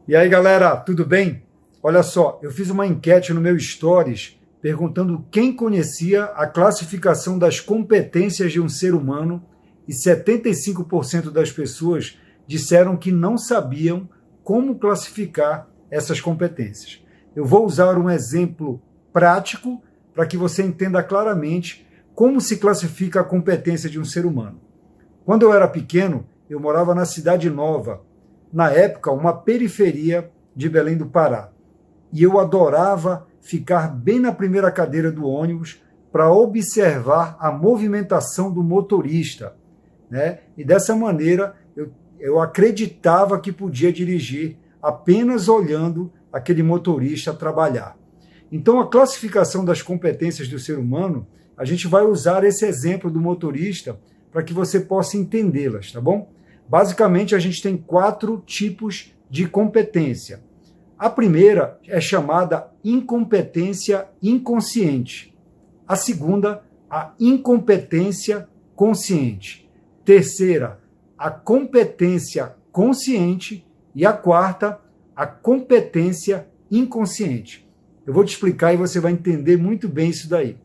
E aí, galera, tudo bem? Olha só, eu fiz uma enquete no meu Stories perguntando quem conhecia a classificação das competências de um ser humano e 75% das pessoas disseram que não sabiam como classificar essas competências. Eu vou usar um exemplo prático para que você entenda claramente como se classifica a competência de um ser humano. Quando eu era pequeno, eu morava na Cidade Nova, na época uma periferia de Belém do Pará. E eu adorava ficar bem na primeira cadeira do ônibus para observar a movimentação do motorista, né? E dessa maneira eu acreditava que podia dirigir apenas olhando aquele motorista trabalhar. Então a classificação das competências do ser humano, a gente vai usar esse exemplo do motorista para que você possa entendê-las, tá bom? Basicamente a gente tem 4 tipos de competência. A primeira é chamada incompetência inconsciente. A segunda, a incompetência consciente. Terceira, a competência consciente. E a quarta, a competência inconsciente. Eu vou te explicar e você vai entender muito bem isso daí.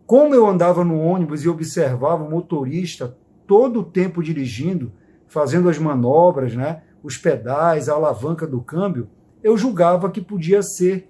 Como eu andava no ônibus e observava o motorista todo o tempo dirigindo, fazendo as manobras, né, os pedais, a alavanca do câmbio, eu julgava que podia ser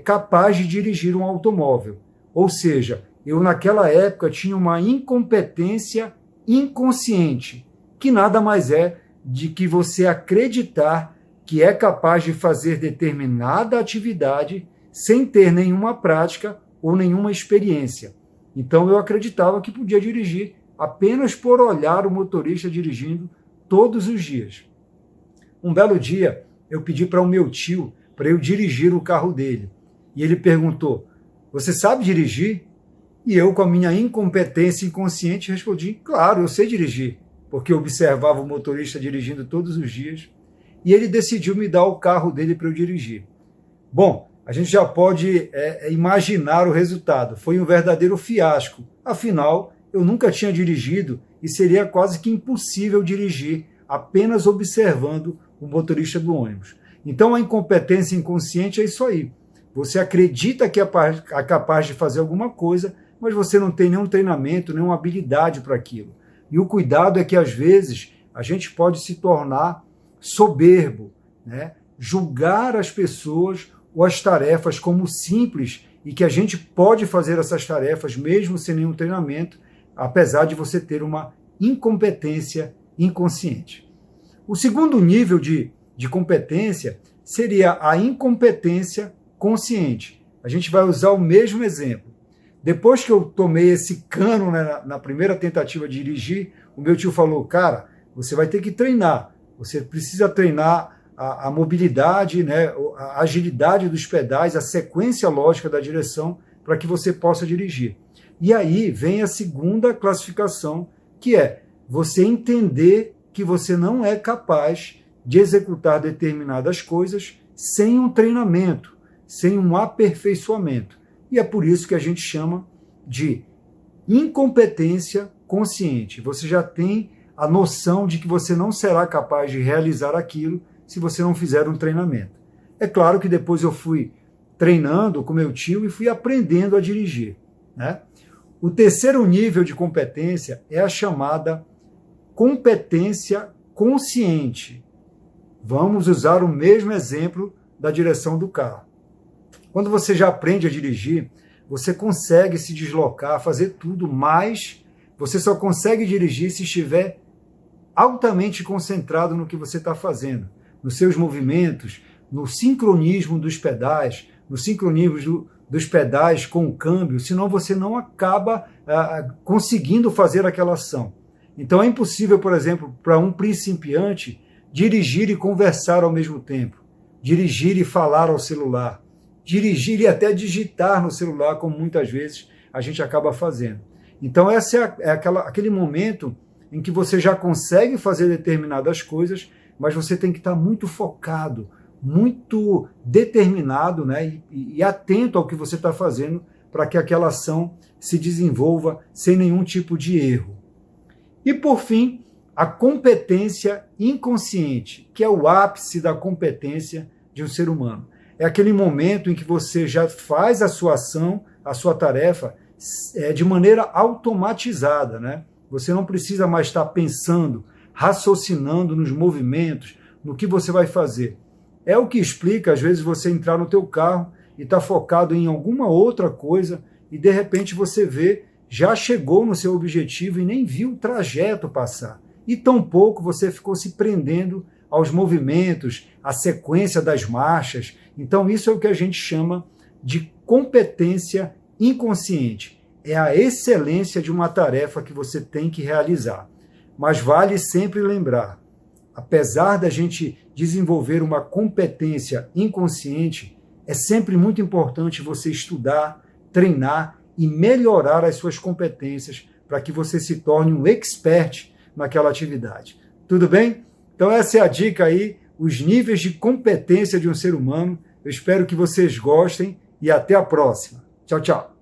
capaz de dirigir um automóvel. Ou seja, eu naquela época tinha uma incompetência inconsciente, que nada mais é de que você acreditar que é capaz de fazer determinada atividade sem ter nenhuma prática ou nenhuma experiência. Então eu acreditava que podia dirigir apenas por olhar o motorista dirigindo todos os dias. Um belo dia, eu pedi para o meu tio para eu dirigir o carro dele. E ele perguntou, você sabe dirigir? E eu, com a minha incompetência inconsciente, respondi, claro, eu sei dirigir, porque eu observava o motorista dirigindo todos os dias. E ele decidiu me dar o carro dele para eu dirigir. Bom, a gente já pode imaginar o resultado. Foi um verdadeiro fiasco. Afinal, eu nunca tinha dirigido e seria quase que impossível dirigir apenas observando o motorista do ônibus. Então a incompetência inconsciente é isso aí. Você acredita que é capaz de fazer alguma coisa, mas você não tem nenhum treinamento, nenhuma habilidade para aquilo. E o cuidado é que às vezes a gente pode se tornar soberbo, né? Julgar as pessoas ou as tarefas como simples e que a gente pode fazer essas tarefas mesmo sem nenhum treinamento, apesar de você ter uma incompetência inconsciente. O segundo nível de competência seria a incompetência consciente. A gente vai usar o mesmo exemplo. Depois que eu tomei esse cano, né, na primeira tentativa de dirigir, o meu tio falou, cara, você vai ter que treinar. Você precisa treinar a mobilidade, né, a agilidade dos pedais, a sequência lógica da direção para que você possa dirigir. E aí vem a segunda classificação, que é você entender que você não é capaz de executar determinadas coisas sem um treinamento, sem um aperfeiçoamento. E é por isso que a gente chama de incompetência consciente. Você já tem a noção de que você não será capaz de realizar aquilo se você não fizer um treinamento. É claro que depois eu fui treinando com meu tio e fui aprendendo a dirigir, né? O terceiro nível de competência é a chamada competência consciente. Vamos usar o mesmo exemplo da direção do carro. Quando você já aprende a dirigir, você consegue se deslocar, fazer tudo, mas você só consegue dirigir se estiver altamente concentrado no que você está fazendo, nos seus movimentos, no sincronismo dos pedais, no sincronismo dos pedais com o câmbio, senão você não acaba conseguindo fazer aquela ação. Então é impossível, por exemplo, para um principiante dirigir e conversar ao mesmo tempo, dirigir e falar ao celular, dirigir e até digitar no celular, como muitas vezes a gente acaba fazendo. Então esse é aquele momento em que você já consegue fazer determinadas coisas, mas você tem que estar muito focado, muito determinado, né, e atento ao que você está fazendo para que aquela ação se desenvolva sem nenhum tipo de erro. E por fim, a competência inconsciente, que é o ápice da competência de um ser humano. É aquele momento em que você já faz a sua ação, a sua tarefa, de maneira automatizada, né? Você não precisa mais estar pensando, raciocinando nos movimentos, no que você vai fazer. É o que explica, às vezes, você entrar no teu carro e estar focado em alguma outra coisa e, de repente, você vê, já chegou no seu objetivo e nem viu o trajeto passar. E tampouco você ficou se prendendo aos movimentos, à sequência das marchas. Então, isso é o que a gente chama de competência inconsciente. É a excelência de uma tarefa que você tem que realizar. Mas vale sempre lembrar, apesar da gente desenvolver uma competência inconsciente, é sempre muito importante você estudar, treinar e melhorar as suas competências para que você se torne um expert naquela atividade. Tudo bem? Então essa é a dica aí, os níveis de competência de um ser humano. Eu espero que vocês gostem e até a próxima. Tchau, tchau.